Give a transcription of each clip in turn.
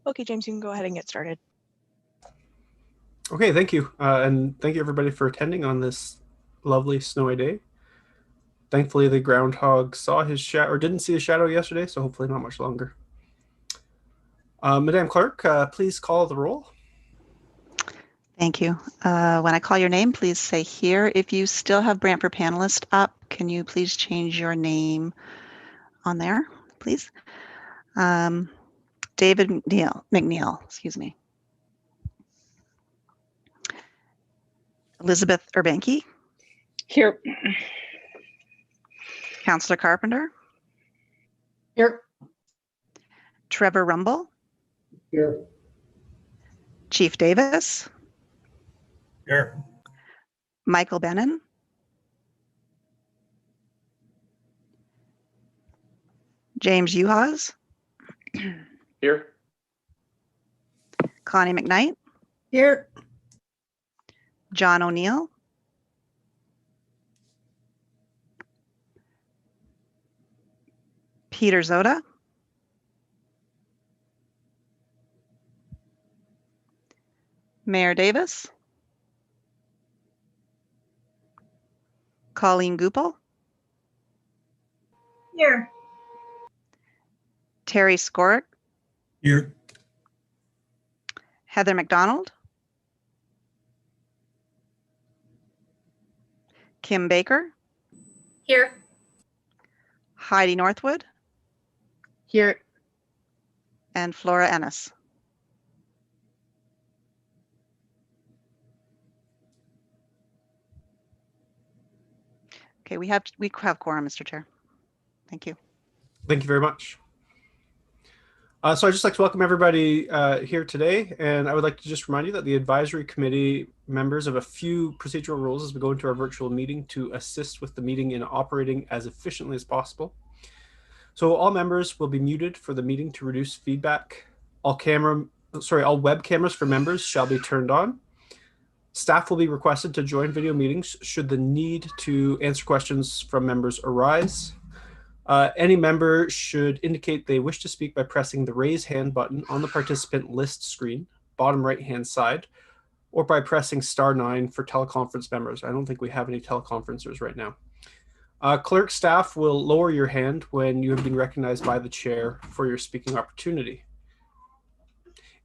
Okay, James, you can go ahead and get started. Okay, thank you. And thank you everybody for attending on this lovely snowy day. Thankfully, the groundhog saw his shadow, or didn't see his shadow yesterday, so hopefully not much longer. Madam Clerk, please call the roll. Thank you. When I call your name, please say here. If you still have Brantford panelist up, can you please change your name on there, please? David McNeil, excuse me. Elizabeth Urbanky. Here. Councillor Carpenter. Here. Trevor Rumble. Here. Chief Davis. Here. Michael Bennon. James Uhas. Here. Connie McKnight. Here. John O'Neill. Peter Zoda. Mayor Davis. Colleen Goupel. Here. Terry Skorick. Here. Heather McDonald. Kim Baker. Here. Heidi Northwood. Here. And Flora Ennis. Okay, we have quorum, Mr. Chair. Thank you. Thank you very much. So I'd just like to welcome everybody here today, and I would like to just remind you that the advisory committee members have a few procedural rules as we go into our virtual meeting to assist with the meeting in operating as efficiently as possible. So all members will be muted for the meeting to reduce feedback. All web cameras for members shall be turned on. Staff will be requested to join video meetings should the need to answer questions from members arise. Any member should indicate they wish to speak by pressing the raise hand button on the participant list screen, bottom right-hand side, or by pressing *9 for teleconference members. I don't think we have any teleconferencers right now. Clerk staff will lower your hand when you have been recognized by the chair for your speaking opportunity.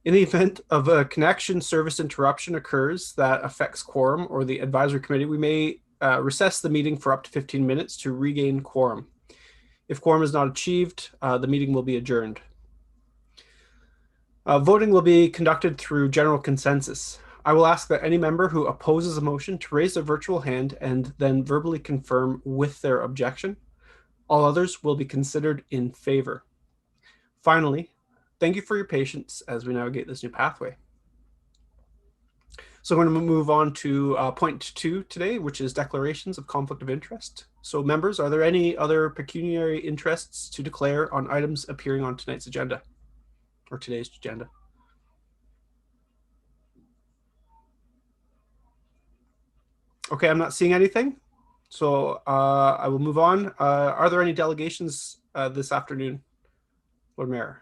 In the event of a connection service interruption occurs that affects quorum or the advisory committee, we may recess the meeting for up to 15 minutes to regain quorum. If quorum is not achieved, the meeting will be adjourned. Voting will be conducted through general consensus. I will ask that any member who opposes a motion to raise their virtual hand and then verbally confirm with their objection. All others will be considered in favor. Finally, thank you for your patience as we navigate this new pathway. So I'm going to move on to point 2 today, which is declarations of conflict of interest. So members, are there any other pecuniary interests to declare on items appearing on tonight's agenda or today's agenda? Okay, I'm not seeing anything. So I will move on. Are there any delegations this afternoon, Lord Mayor?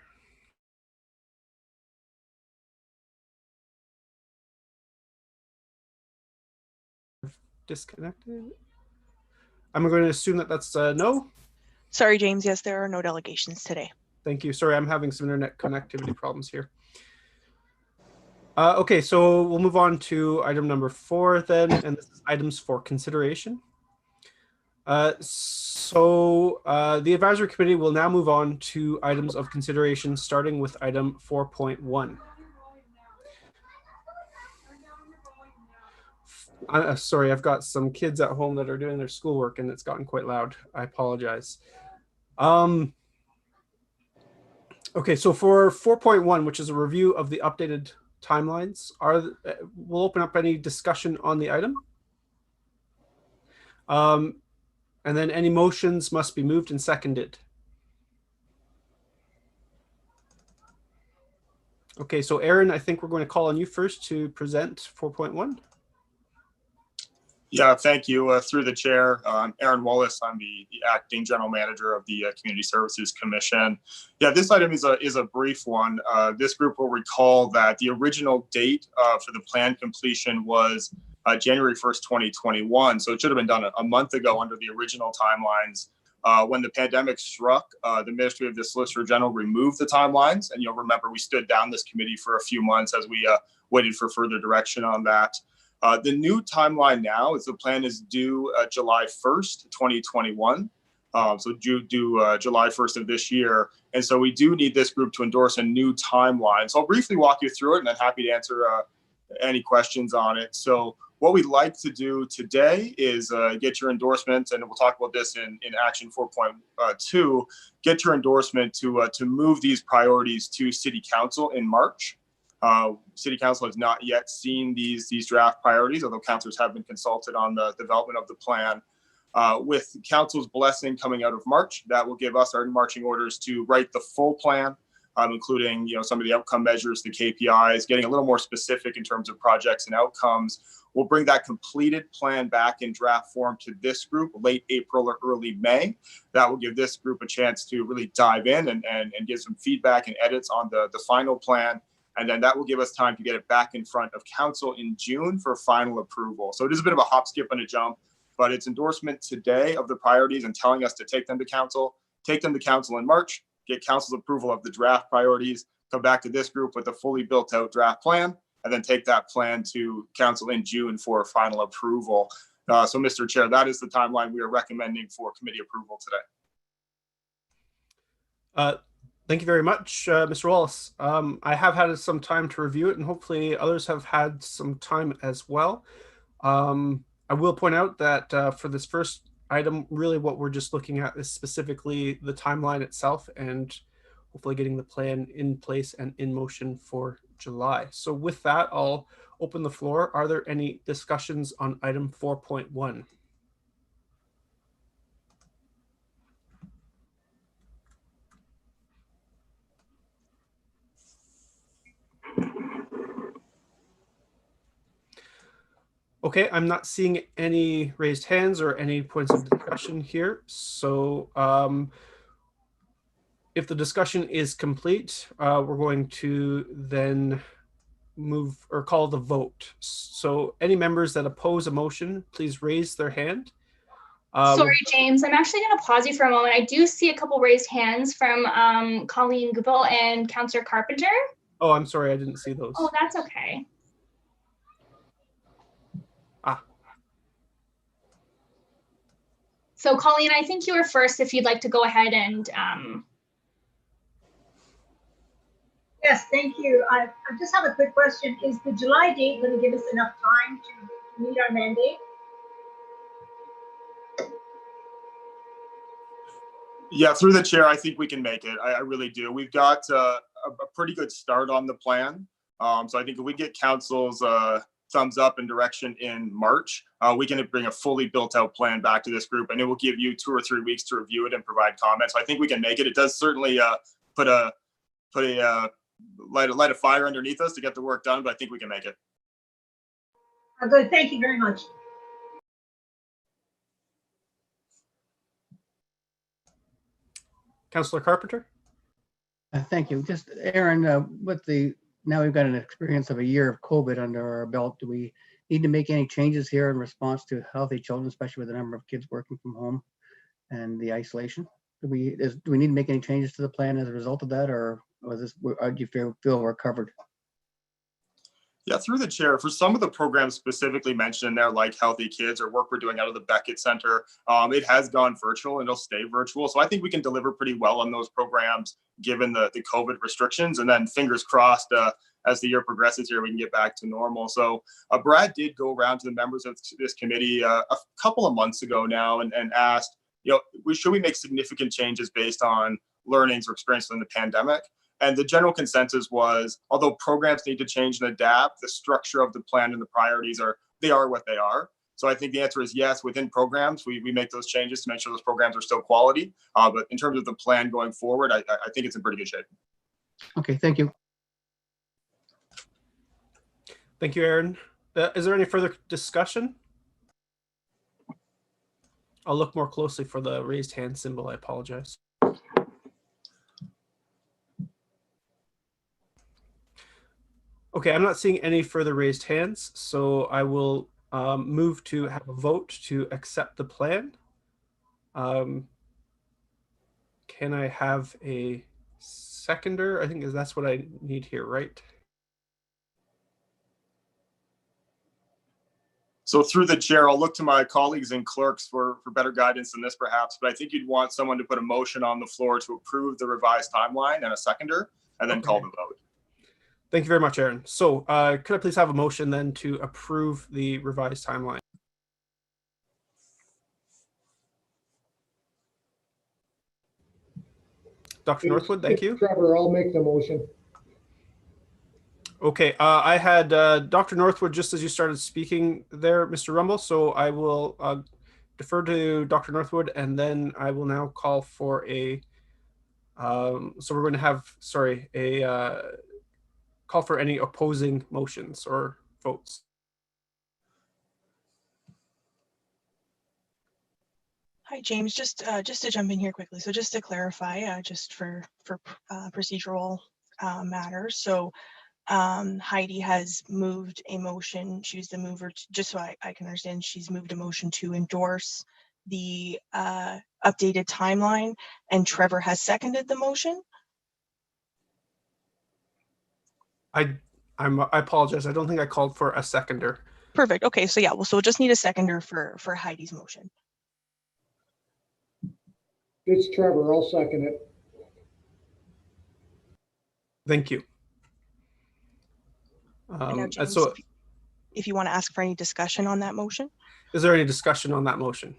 Disconnected. I'm going to assume that that's no. Sorry, James. Yes, there are no delegations today. Thank you. Sorry, I'm having some internet connectivity problems here. Okay, so we'll move on to item number 4 then, and this is items for consideration. The advisory committee will now move on to items of consideration, starting with item 4.1. Sorry, I've got some kids at home that are doing their schoolwork and it's gotten quite loud. I apologize. Okay, so for 4.1, which is a review of the updated timelines, we'll open up any discussion on the item. And then any motions must be moved and seconded. Okay, so Aaron, I think we're going to call on you first to present 4.1. Yeah, thank you. Through the chair, I'm Aaron Wallace. I'm the acting general manager of the Community Services Commission. Yeah, this item is a brief one. This group will recall that the original date for the plan completion was January 1st, 2021. So it should have been done a month ago under the original timelines. When the pandemic struck, the Ministry of the Solicitor General removed the timelines. And you'll remember we stood down this committee for a few months as we waited for further direction on that. The new timeline now is the plan is due July 1st, 2021. So due July 1st of this year. And so we do need this group to endorse a new timeline. So I'll briefly walk you through it and I'm happy to answer any questions on it. So what we'd like to do today is get your endorsement, and we'll talk about this in action 4.2, get your endorsement to move these priorities to City Council in March. City Council has not yet seen these draft priorities, although councillors have been consulted on the development of the plan. With Council's blessing coming out of March, that will give us our marching orders to write the full plan, including some of the outcome measures, the KPIs, getting a little more specific in terms of projects and outcomes. We'll bring that completed plan back in draft form to this group late April or early May. That will give this group a chance to really dive in and give some feedback and edits on the final plan. And then that will give us time to get it back in front of council in June for final approval. So it is a bit of a hop, skip, and a jump, but it's endorsement today of the priorities and telling us to take them to council in March, get council's approval of the draft priorities, come back to this group with a fully built out draft plan, and then take that plan to council in June for final approval. So Mr. Chair, that is the timeline we are recommending for committee approval today. Thank you very much, Mr. Wallace. I have had some time to review it, and hopefully others have had some time as well. I will point out that for this first item, really what we're just looking at is specifically the timeline itself and hopefully getting the plan in place and in motion for July. So with that, I'll open the floor. Are there any discussions on item 4.1? Okay, I'm not seeing any raised hands or any points of discussion here. So if the discussion is complete, we're going to then move or call the vote. So any members that oppose a motion, please raise their hand. Sorry, James, I'm actually going to pause you for a moment. I do see a couple raised hands from Colleen Goupil and Councillor Carpenter. Oh, I'm sorry, I didn't see those. Oh, that's okay. So Colleen, I think you were first if you'd like to go ahead and. Yes, thank you. I just have a quick question. Is the July date going to give us enough time to meet our mandate? Yeah, through the chair, I think we can make it. I really do. We've got a pretty good start on the plan. So I think if we get council's thumbs up and direction in March, we can bring a fully built out plan back to this group, and it will give you 2 or 3 weeks to review it and provide comments. So I think we can make it. It does certainly light a fire underneath us to get the work done, but I think we can make it. Good. Thank you very much. Councillor Carpenter. Thank you. Just Aaron, now we've got an experience of a year of COVID under our belt. Do we need to make any changes here in response to healthy children, especially with the number of kids working from home and the isolation? Do we need to make any changes to the plan as a result of that, or do you feel we're covered? Yeah, through the chair, for some of the programs specifically mentioned in there, like Healthy Kids or work we're doing out of the Beckett Center, it has gone virtual and it'll stay virtual. So I think we can deliver pretty well on those programs given the COVID restrictions. And then fingers crossed, as the year progresses here, we can get back to normal. So Brad did go around to the members of this committee a couple of months ago now and asked, should we make significant changes based on learnings or experiences in the pandemic? And the general consensus was, although programs need to change and adapt, the structure of the plan and the priorities are what they are. So I think the answer is yes, within programs, we make those changes to make sure those programs are still quality. But in terms of the plan going forward, I think it's in pretty good shape. Okay, thank you. Thank you, Aaron. Is there any further discussion? I'll look more closely for the raised hand symbol. I apologize. Okay, I'm not seeing any further raised hands, so I will move to have a vote to accept the plan. Can I have a seconder? I think that's what I need here, right? So through the chair, I'll look to my colleagues and clerks for better guidance than this perhaps, but I think you'd want someone to put a motion on the floor to approve the revised timeline and a seconder, and then call the vote. Thank you very much, Aaron. So could I please have a motion then to approve the revised timeline? Dr. Northwood, thank you. Trevor, I'll make the motion. Okay, I had Dr. Northwood just as you started speaking there, Mr. Rumble, so I will defer to Dr. Northwood, and then I will now call for a, so we're going to have, sorry, a call for any opposing motions or votes. Hi, James. Just to jump in here quickly. So just to clarify, just for procedural matters. So Heidi has moved a motion. She's the mover. Just so I can understand, she's moved a motion to endorse the updated timeline, and Trevor has seconded the motion. I apologize. I don't think I called for a seconder. Perfect. Okay. So yeah, well, so we'll just need a seconder for Heidi's motion. It's Trevor. I'll second it. Thank you. And now, James, so if you want to ask for any discussion on that motion. Is there any discussion on that motion?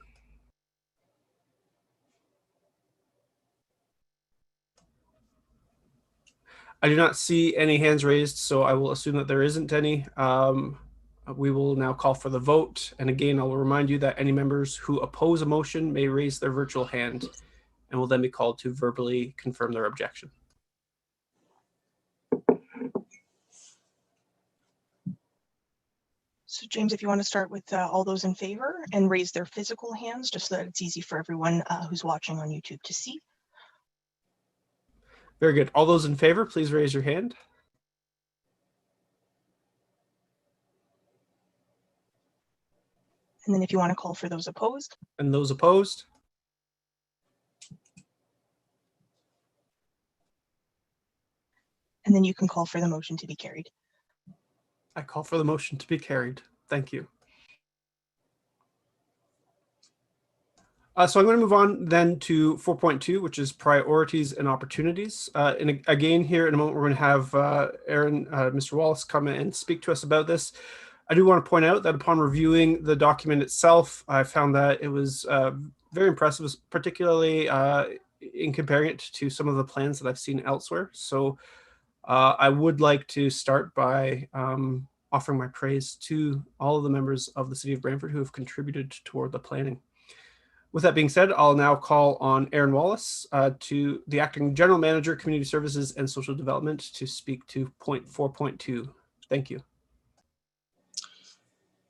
I do not see any hands raised, so I will assume that there isn't any. We will now call for the vote. And again, I will remind you that any members who oppose a motion may raise their virtual hand and will then be called to verbally confirm their objection. So James, if you want to start with all those in favor and raise their physical hands, just so that it's easy for everyone who's watching on YouTube to see. Very good. All those in favor, please raise your hand. And then if you want to call for those opposed. And those opposed. And then you can call for the motion to be carried. I call for the motion to be carried. Thank you. So I'm going to move on then to 4.2, which is priorities and opportunities. And again, here in a moment, we're going to have Aaron, Mr. Wallace come and speak to us about this. I do want to point out that upon reviewing the document itself, I found that it was very impressive, particularly in comparing it to some of the plans that I've seen elsewhere. So I would like to start by offering my praise to all of the members of the City of Brantford who have contributed toward the planning. With that being said, I'll now call on Aaron Wallace, to the Acting General Manager, Community Services and Social Development, to speak to point 4.2. Thank you.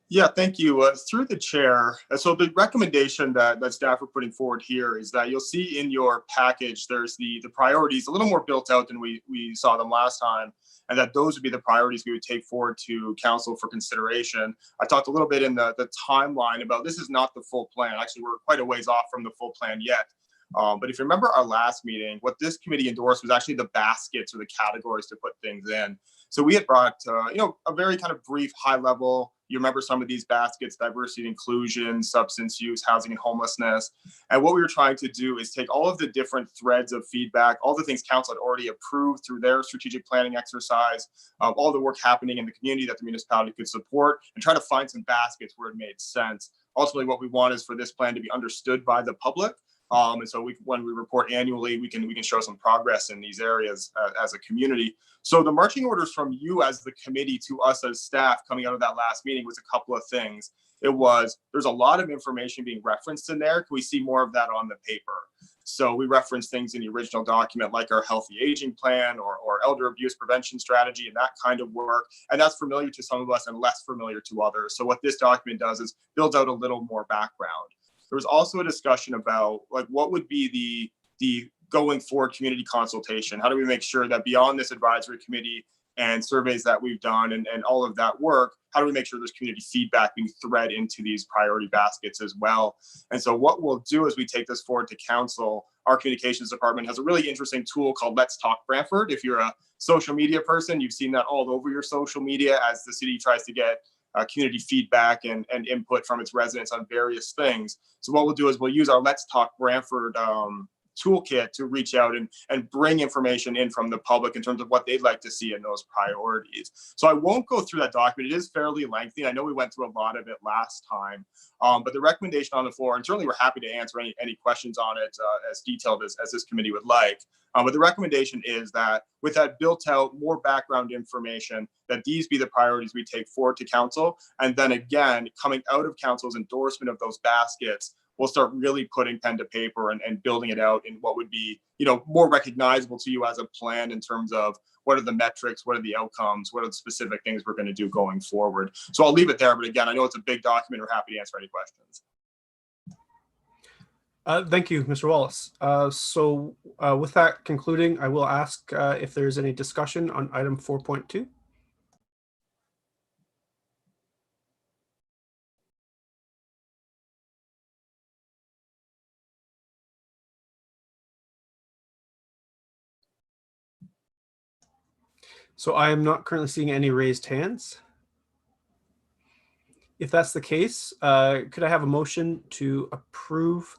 Yeah, thank you. Through the chair, so the recommendation that staff are putting forward here is that you'll see in your package, there's the priorities a little more built out than we saw them last time, and that those would be the priorities we would take forward to council for consideration. I talked a little bit in the timeline about this is not the full plan. Actually, we're quite a ways off from the full plan yet. But if you remember our last meeting, what this committee endorsed was actually the baskets or the categories to put things in. So we had brought, a very kind of brief, high level. You remember some of these baskets: diversity and inclusion, substance use, housing and homelessness. And what we were trying to do is take all of the different threads of feedback, all the things council had already approved through their strategic planning exercise, all the work happening in the community that the municipality could support, and try to find some baskets where it made sense. Ultimately, what we want is for this plan to be understood by the public. And so when we report annually, we can show some progress in these areas as a community. So the marching orders from you as the committee to us as staff coming out of that last meeting was a couple of things. It was, there's a lot of information being referenced in there. Can we see more of that on the paper? So we referenced things in the original document like our healthy aging plan or elder abuse prevention strategy and that kind of work. And that's familiar to some of us and less familiar to others. So what this document does is builds out a little more background. there was also a discussion about like what would be the going forward community consultation. How do we make sure that beyond this advisory committee and surveys that we've done and all of that work, how do we make sure there's community feedback being thread into these priority baskets as well? And so what we'll do as we take this forward to council, our communications department has a really interesting tool called Let's Talk Brantford. If you're a social media person, you've seen that all over your social media as the city tries to get community feedback and input from its residents on various things. So what we'll do is we'll use our Let's Talk Brantford toolkit to reach out and bring information in from the public in terms of what they'd like to see in those priorities. So I won't go through that document. It is fairly lengthy. I know we went through a lot of it last time, but the recommendation on the floor, and certainly we're happy to answer any questions on it as detailed as this committee would like. But the recommendation is that with that built out more background information, that these be the priorities we take forward to council. And then again, coming out of council's endorsement of those baskets, we'll start really putting pen to paper and building it out in what would be, more recognizable to you as a plan in terms of what are the metrics, what are the outcomes, what are the specific things we're going to do going forward. So I'll leave it there. But again, I know it's a big document. We're happy to answer any questions. Thank you, Mr. Wallace. So with that concluding, I will ask if there's any discussion on item 4.2. So I am not currently seeing any raised hands. If that's the case, could I have a motion to approve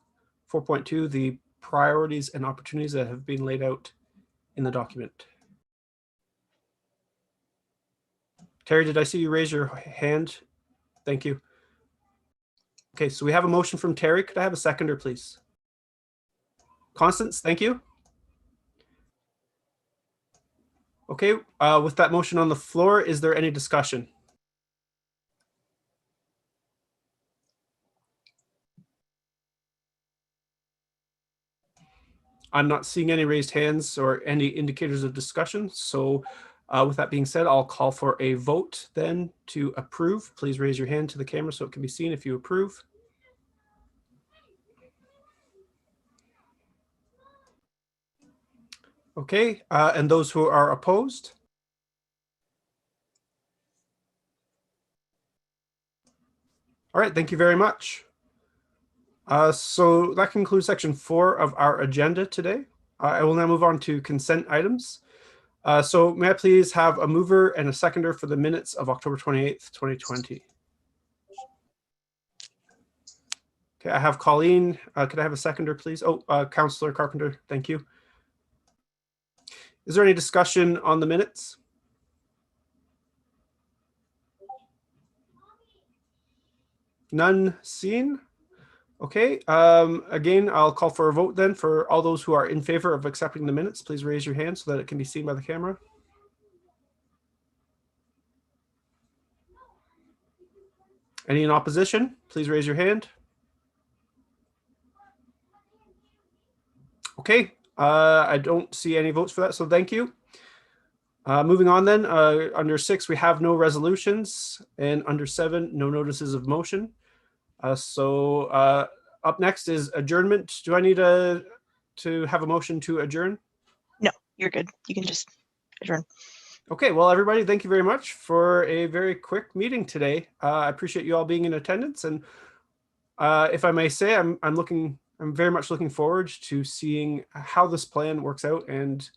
4.2, the priorities and opportunities that have been laid out in the document? Terry, did I see you raise your hand? Thank you. Okay, so we have a motion from Terry. Could I have a seconder, please? Constance, thank you. Okay, with that motion on the floor, is there any discussion? I'm not seeing any raised hands or any indicators of discussion. So with that being said, I'll call for a vote then to approve. Please raise your hand to the camera so it can be seen if you approve. Okay, and those who are opposed? All right, thank you very much. So that concludes section 4 of our agenda today. I will now move on to consent items. So may I please have a mover and a seconder for the minutes of October 28th, 2020? Okay, I have Colleen. Could I have a seconder, please? Oh, Councillor Carpenter, thank you. Is there any discussion on the minutes? None seen. Okay, again, I'll call for a vote then. For all those who are in favor of accepting the minutes, please raise your hand so that it can be seen by the camera. Any in opposition, please raise your hand. Okay, I don't see any votes for that, so thank you. Moving on then, under 6, we have no resolutions, and under 7, no notices of motion. So up next is adjournment. Do I need to have a motion to adjourn? No, you're good. You can just adjourn. Okay, well, everybody, thank you very much for a very quick meeting today. I appreciate you all being in attendance, and if I may say, I'm very much looking forward to seeing how this plan works out and